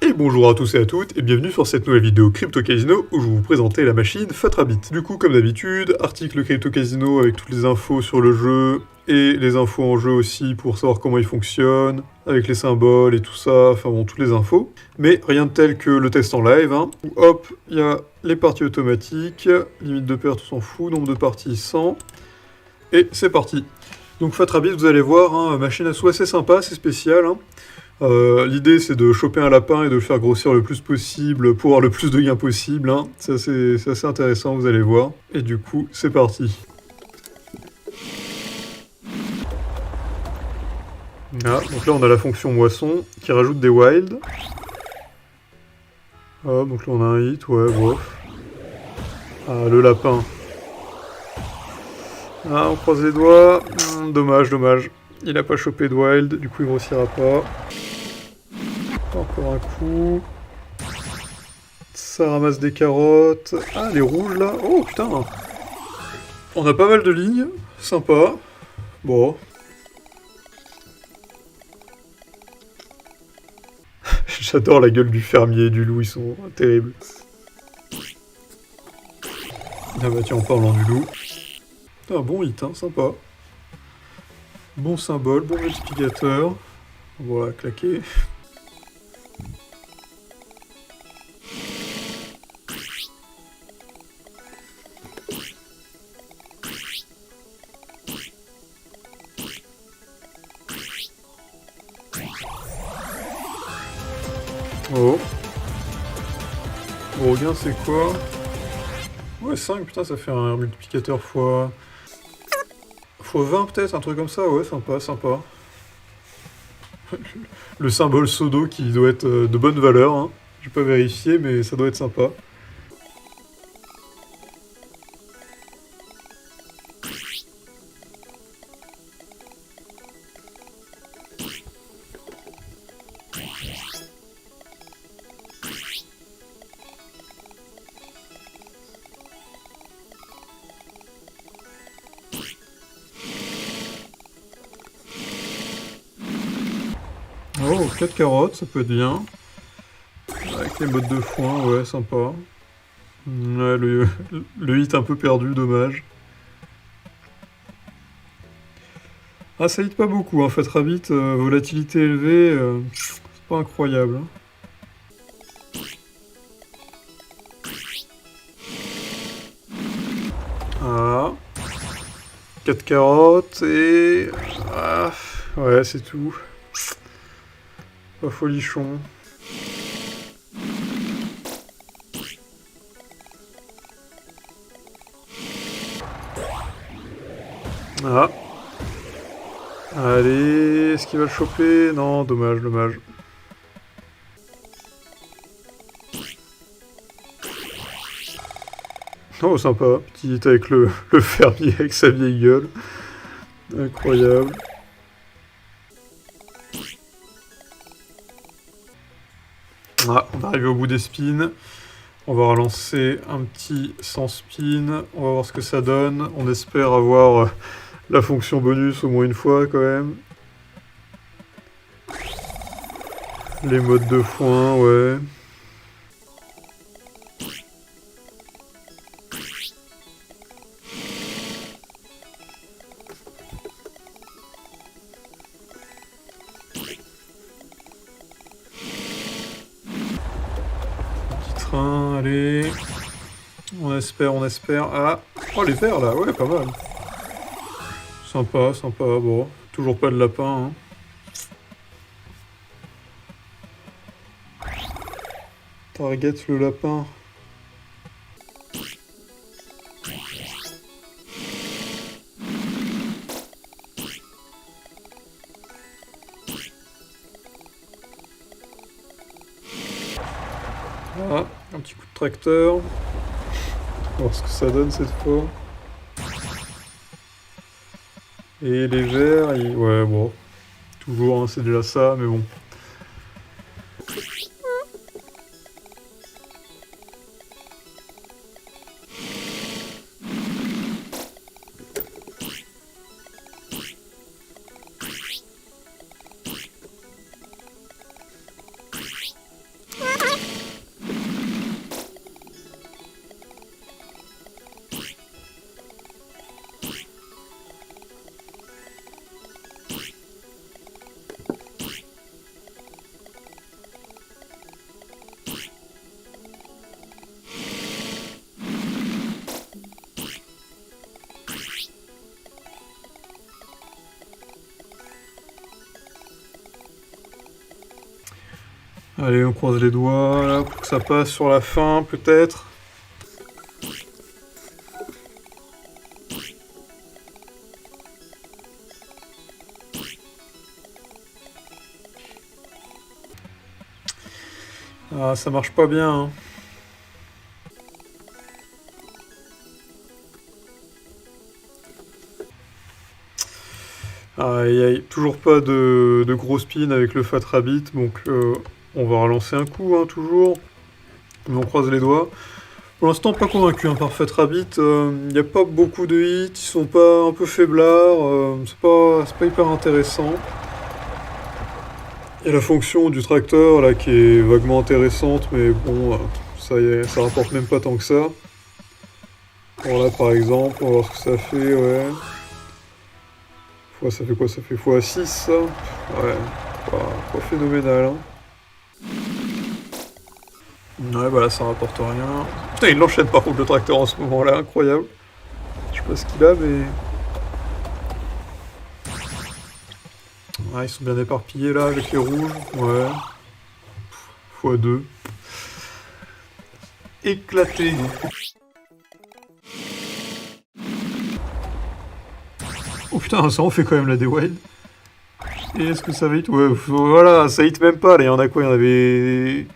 Et bonjour à tous et à toutes, et bienvenue sur cette nouvelle vidéo Crypto Casino où je vais vous présenter la machine Fatrabit. Du coup, comme d'habitude, article Crypto Casino avec toutes les infos sur le jeu, et les infos en jeu aussi pour savoir comment il fonctionne, avec les symboles et tout ça, enfin bon, toutes les infos. Mais rien de tel que le test en live, hein, où hop, il y a les parties automatiques, limite de perte, on s'en fout, nombre de parties 100, et c'est parti. Donc Fatrabit, vous allez voir, hein, machine à sous assez sympa, c'est spécial, hein. L'idée c'est de choper un lapin et de le faire grossir le plus possible pour avoir le plus de gains possible, hein. C'est assez intéressant, vous allez voir. Et du coup, c'est parti. Ah, donc là on a la fonction moisson qui rajoute des wilds. Ah, donc là on a un hit, ouais, bof. Ah, le lapin. Ah, on croise les doigts. Dommage, dommage. Il a pas chopé de wild, du coup il grossira pas. Encore un coup. Ça ramasse des carottes. Ah, les rouges là. Oh putain. On a pas mal de lignes. Sympa. Bon. J'adore la gueule du fermier et du loup, ils sont terribles. Ah bah tiens, en parlant du loup. Un bon hit, hein, sympa. Bon symbole, bon multiplicateur. Voilà, claqué. Oh. Bon, regain, c'est quoi? Ouais, 5, putain, ça fait un multiplicateur fois 20 peut-être, un truc comme ça, ouais, sympa, sympa. Le symbole Sodo qui doit être de bonne valeur, hein. J'ai pas vérifié, mais ça doit être sympa. Oh, 4 carottes, ça peut être bien. Avec les modes de foin, ouais, sympa. Ouais, le hit un peu perdu, dommage. Ah, ça hit pas beaucoup, en fait, Rabbit, volatilité élevée, c'est pas incroyable, hein. Ah. 4 carottes et... Ah, ouais, c'est tout. Pas folichon. Ah. Allez, est-ce qu'il va le choper? Non, dommage, dommage. Oh, sympa. Petit hit avec le fermier avec sa vieille gueule. Incroyable. Ah, on arrive au bout des spins. On va relancer un petit 100 spin. On va voir ce que ça donne. On espère avoir la fonction bonus au moins une fois quand même. Les modes de foin, ouais. Petit train, allez. On espère, on espère. Ah, oh les verts là, ouais, pas mal. Sympa, sympa. Bon, toujours pas de lapin, hein. Target le lapin. Ah, un petit coup de tracteur. On va voir ce que ça donne cette fois. Et les verts, ouais, bon. Toujours, hein, c'est déjà ça, mais bon. Allez, on croise les doigts là, pour que ça passe sur la fin, peut-être. Ah, ça marche pas bien, hein. Aïe aïe, toujours pas de gros spin avec le Fat Rabbit, donc on va relancer un coup, hein, toujours. Mais on croise les doigts. Pour l'instant, pas convaincu hein, par Fat Rabbit. Il n'y a pas beaucoup de hits, ils sont pas un peu faiblards, c'est pas hyper intéressant. Il y a la fonction du tracteur là qui est vaguement intéressante, mais bon, ça y est, ça rapporte même pas tant que ça. Bon là par exemple, on va voir ce que ça fait, ouais. Ça fait quoi? Ça fait x6 ça? Ouais, pas phénoménal, hein. Ouais, bah là ça rapporte rien. Putain, il l'enchaîne par contre le tracteur en ce moment là, incroyable. Je sais pas ce qu'il a, mais. Ouais, ils sont bien éparpillés là avec les rouges. Ouais. x2. Éclaté. Oh putain, ça en fait quand même la D-Wild. Et est-ce que ça va hit? Ouais, voilà, ça hit même pas. Là, il y en a quoi? Il y en avait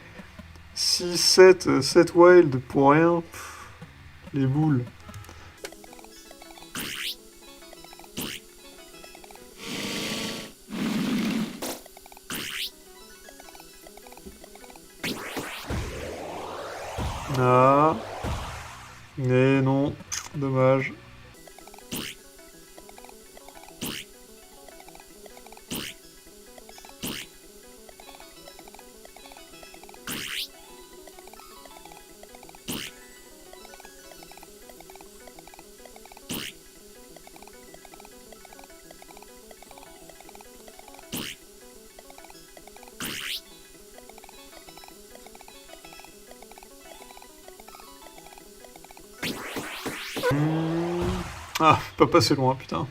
6, 7 wild pour rien. Pff, les boules. Ah. Mais non, dommage. Ah, pas passer loin, putain.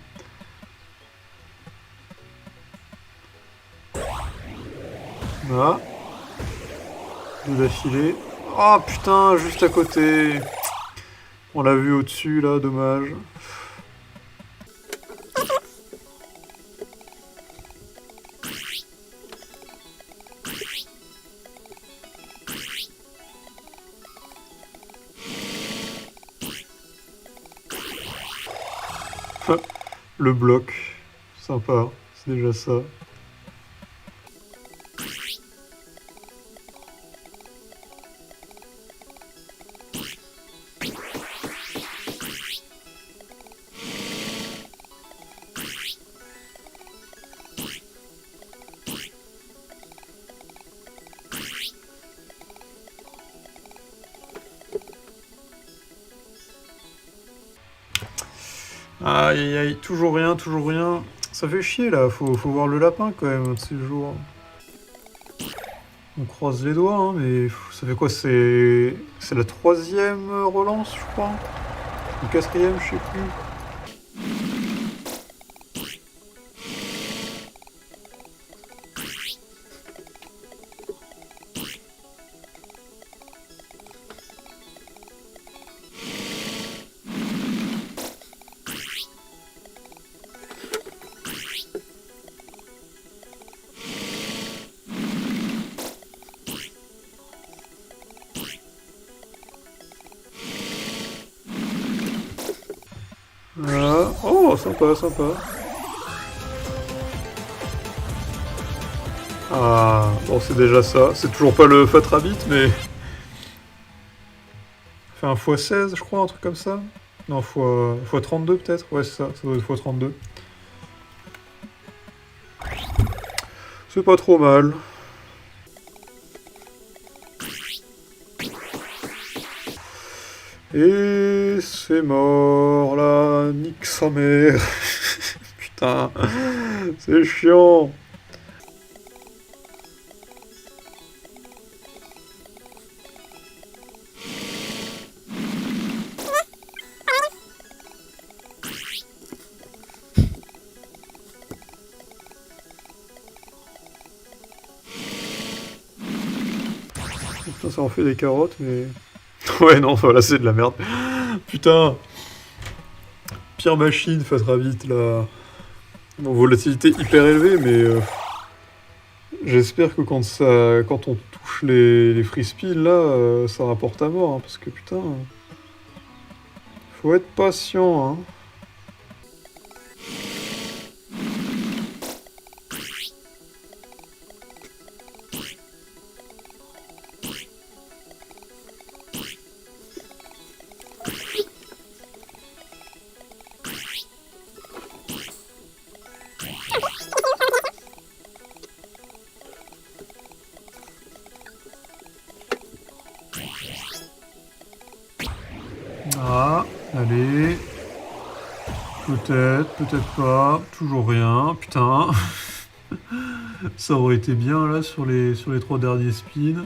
Ah. Deux d'affilée. Oh putain, juste à côté. On l'a vu au-dessus là, dommage. Le bloc. Sympa, c'est déjà ça. Aïe aïe aïe, toujours rien, toujours rien. Ça fait chier là, faut voir le lapin quand même de ces jours. On croise les doigts, hein, mais ça fait quoi? C'est la troisième relance, je crois. Ou quatrième, je sais plus. Ah, oh, sympa, sympa. Ah, bon, c'est déjà ça. C'est toujours pas le Fat Rabbit, mais... Fait un x16, je crois, un truc comme ça. Non, x32 peut-être. Ouais, c'est ça, ça doit être x32. C'est pas trop mal. Et c'est mort là, nique sa mère. Putain, c'est chiant. Putain, ça en fait des carottes, mais... Ouais, non, voilà, c'est de la merde. Putain. Pire machine, Fatrabit, là. Bon, volatilité hyper élevée, mais... j'espère que quand on touche les free spins, là, ça rapporte à mort, hein, parce que putain... Faut être patient, hein. Ah, allez. Peut-être, peut-être pas. Toujours rien. Putain. Ça aurait été bien là sur les 3 derniers spins.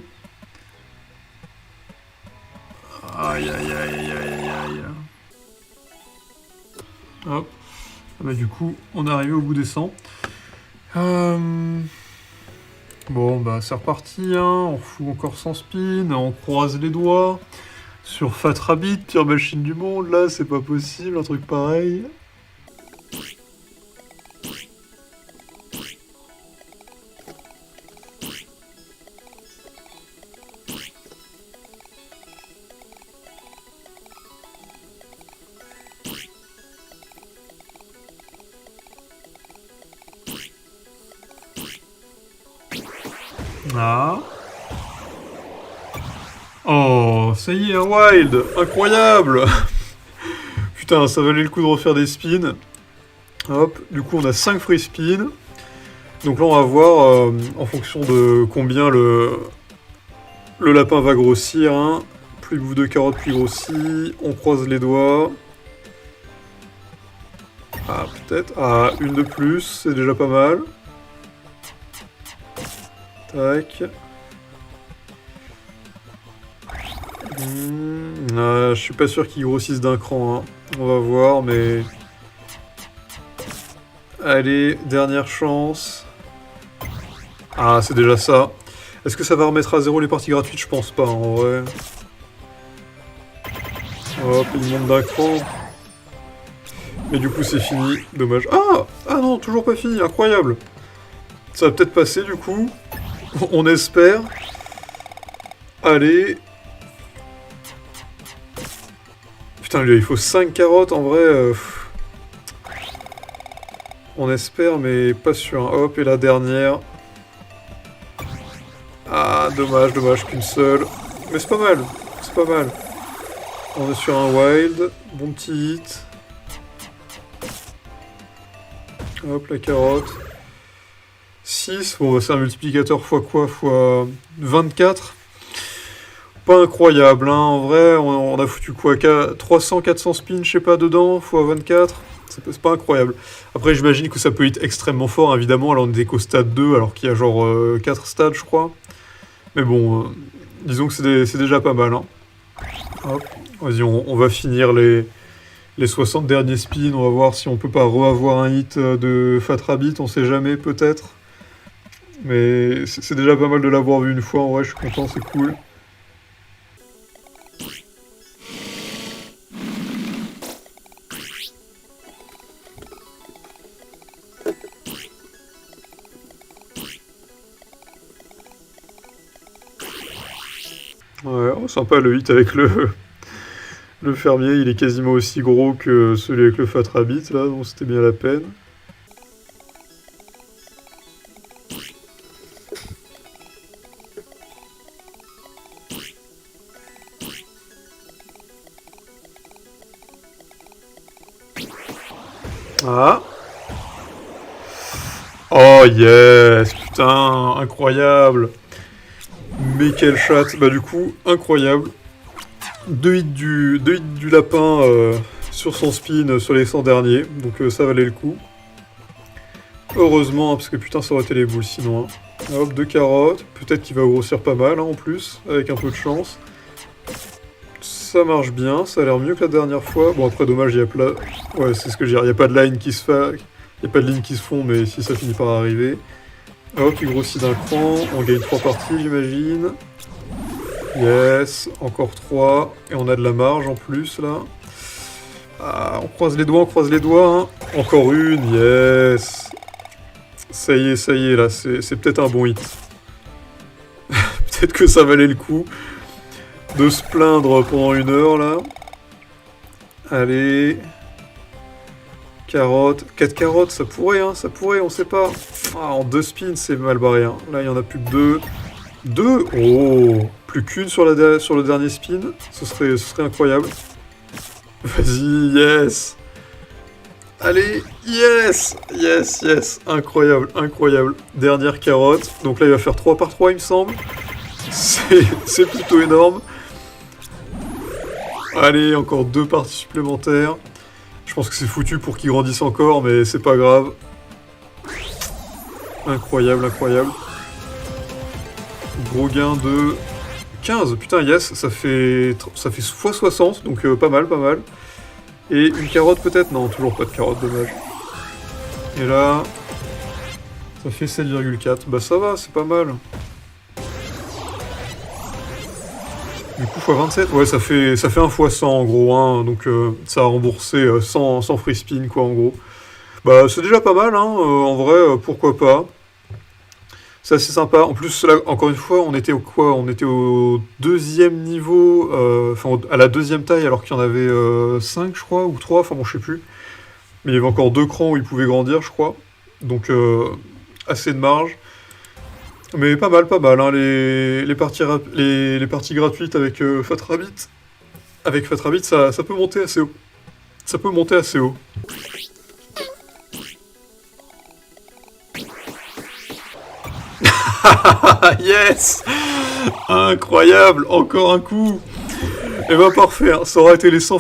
Aïe aïe aïe aïe aïe aïe. Hop. Ah bah, du coup, on est arrivé au bout des 100. Bon, bah c'est reparti, hein. On fout encore 100 spins, on croise les doigts. Sur Fatrabit, pire machine du monde, là, c'est pas possible, un truc pareil. Ah. Oh, ça y est, un wild! Incroyable! Putain, ça valait le coup de refaire des spins. Hop, du coup on a 5 free spins. Donc là on va voir en fonction de combien le lapin va grossir. Hein. Plus il bouffe de carottes, plus il grossit. On croise les doigts. Ah, peut-être. Ah, une de plus, c'est déjà pas mal. Tac. Ah, je suis pas sûr qu'il grossisse d'un cran. Hein. On va voir, mais... Allez, dernière chance. Ah, c'est déjà ça. Est-ce que ça va remettre à zéro les parties gratuites? Je pense pas, en vrai. Hop, il monte d'un cran. Mais du coup, c'est fini. Dommage. Ah! Ah non, toujours pas fini. Incroyable. Ça va peut-être passer, du coup. On espère. Allez. Putain, lui, il faut 5 carottes, en vrai. On espère, mais pas sûr. Hein. Hop, et la dernière. Ah, dommage, dommage qu'une seule. Mais c'est pas mal. C'est pas mal. On est sur un wild. Bon petit hit. Hop, la carotte. 6. Bon, bah, c'est un multiplicateur fois quoi? Fois 24. Pas incroyable, hein. En vrai, on a foutu quoi? 300-400 spins, je sais pas, dedans, fois 24. C'est pas incroyable. Après, j'imagine que ça peut être extrêmement fort, évidemment. Alors, on est qu'au stade 2, alors qu'il y a genre 4 stades, je crois. Mais bon, disons que c'est déjà pas mal. Hein. Hop, vas-y, on va finir les 60 derniers spins. On va voir si on peut pas re-avoir un hit de Fatrabit. On sait jamais, peut-être. Mais c'est déjà pas mal de l'avoir vu une fois. En vrai, je suis content, c'est cool. Ouais, oh, sympa le hit avec le fermier, il est quasiment aussi gros que celui avec le Fatrabit, là, donc c'était bien la peine. Ah. Oh yes, putain, incroyable. Mais quelle chatte. Bah du coup, incroyable. 2 hits du lapin sur son spin sur les 100 derniers. Donc ça valait le coup. Heureusement, hein, parce que putain ça aurait été les boules sinon. Hein. Hop, 2 carottes. Peut-être qu'il va grossir pas mal hein, en plus, avec un peu de chance. Ça marche bien, ça a l'air mieux que la dernière fois. Bon après dommage, il y a plein... Ouais, c'est ce que je veux dire, il n'y a pas de line qui se fait... Il n'y a pas de ligne qui se font, mais si ça finit par arriver. Hop, il grossit d'un cran, on gagne 3 parties j'imagine. Yes, encore 3. Et on a de la marge en plus, là. Ah, on croise les doigts, hein. Encore une, yes. Ça y est, là, c'est peut-être un bon hit. Peut-être que ça valait le coup de se plaindre pendant 1 heure, là. Allez. Carotte. 4 carottes, ça pourrait, on sait pas. Ah, en 2 spins, c'est mal barré, hein. Là, il y en a plus que 2. 2. Oh, plus qu'une sur le dernier spin. Ce serait incroyable. Vas-y, yes. Allez, yes. Incroyable. Dernière carotte. Donc là, il va faire 3 par 3, il me semble. C'est plutôt énorme. Allez, encore 2 parties supplémentaires. Je pense que c'est foutu pour qu'il grandisse encore, mais c'est pas grave. Incroyable. Gros gain de 15. Putain, yes, ça fait x60, donc pas mal. Et une carotte peut-être? Non, toujours pas de carotte, dommage. Et là, ça fait 7,4. Bah ça va, c'est pas mal. Du coup, x27, ouais, ça fait 1 fois 100 en gros, hein, donc ça a remboursé 100 free spin, quoi, en gros. Bah, c'est déjà pas mal, hein, en vrai, pourquoi pas. C'est assez sympa. En plus, là, encore une fois, on était au quoi? On était au 2e niveau, enfin, à la 2e taille, alors qu'il y en avait 5, je crois, ou 3, enfin bon, je sais plus. Mais il y avait encore 2 crans où il pouvait grandir, je crois. Donc, assez de marge. Mais pas mal, hein, les parties gratuites avec Fat Rabbit. Avec Fat Rabbit, ça peut monter assez haut. Yes! Incroyable! Encore un coup! Et bah parfait, hein. Ça aura été les 100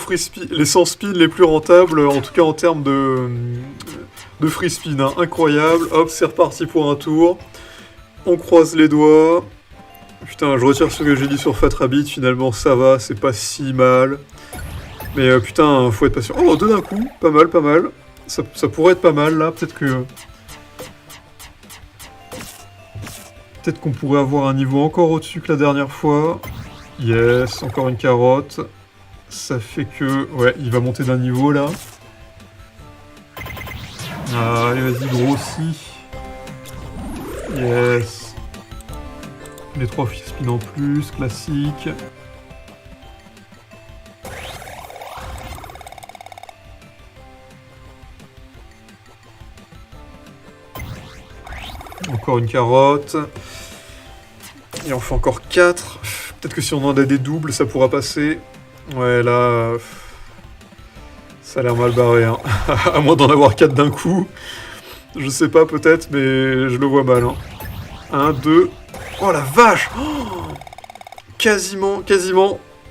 spins les plus rentables, en tout cas en termes de free spin, hein. Incroyable. Hop, c'est reparti pour un tour. On croise les doigts. Putain, je retire ce que j'ai dit sur Fat Rabbit, finalement ça va, c'est pas si mal. Mais putain, faut être patient. Oh, 2 d'un coup, pas mal. Ça pourrait être pas mal là, peut-être qu'on pourrait avoir un niveau encore au-dessus que la dernière fois. Yes, encore une carotte. Ça fait que... Ouais, il va monter d'un niveau là. Ah, allez, vas-y, grossis. Yes. Les 3 free spins en plus, classique. Encore une carotte. Et on fait encore 4. Peut-être que si on en a des doubles, ça pourra passer. Ouais, là... Ça a l'air mal barré, hein. À moins d'en avoir 4 d'un coup. Je sais pas, peut-être, mais je le vois mal, hein. 1, 2... Oh la vache! Oh, quasiment.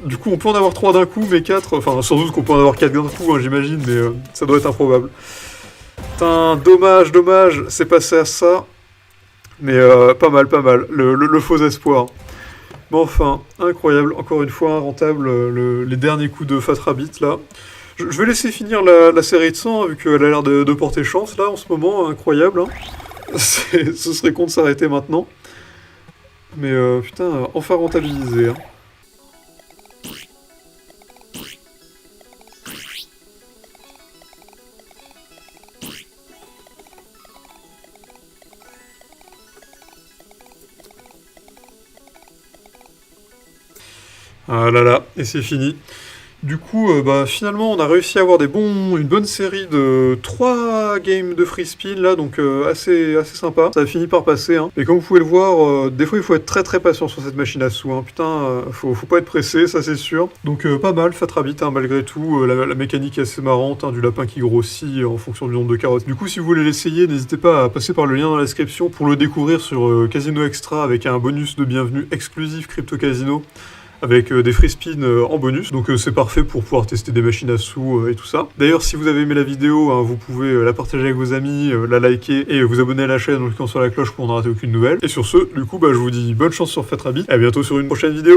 Du coup, on peut en avoir 3 d'un coup, mais 4... Enfin, sans doute qu'on peut en avoir 4 d'un coup, hein, j'imagine, mais ça doit être improbable. Putain, dommage. C'est passé à ça. Mais pas mal. Le faux espoir. Mais enfin, incroyable. Encore une fois, rentable, les derniers coups de Fat Rabbit, là. Je vais laisser finir la série de 100, vu qu'elle a l'air de porter chance, là, en ce moment. Incroyable, hein. Ce serait con de s'arrêter maintenant. Mais putain, enfin rentabilisé, hein. Ah là là, et c'est fini. Du coup, bah, finalement, on a réussi à avoir une bonne série de 3 games de free spin, là, donc assez sympa. Ça a fini par passer, hein. Et comme vous pouvez le voir, des fois, il faut être très patient sur cette machine à sous, hein. Putain, faut pas être pressé, ça c'est sûr. Donc pas mal, Fat Rabbit, hein, malgré tout. La mécanique est assez marrante, hein, du lapin qui grossit en fonction du nombre de carottes. Du coup, si vous voulez l'essayer, n'hésitez pas à passer par le lien dans la description pour le découvrir sur Casino Extra, avec un bonus de bienvenue exclusif Crypto Casino, avec des free spins en bonus, donc c'est parfait pour pouvoir tester des machines à sous et tout ça. D'ailleurs, si vous avez aimé la vidéo, hein, vous pouvez la partager avec vos amis, la liker et vous abonner à la chaîne en cliquant sur la cloche pour ne rater aucune nouvelle. Et sur ce, du coup, bah, je vous dis bonne chance sur Fat Rabbit, et à bientôt sur une prochaine vidéo.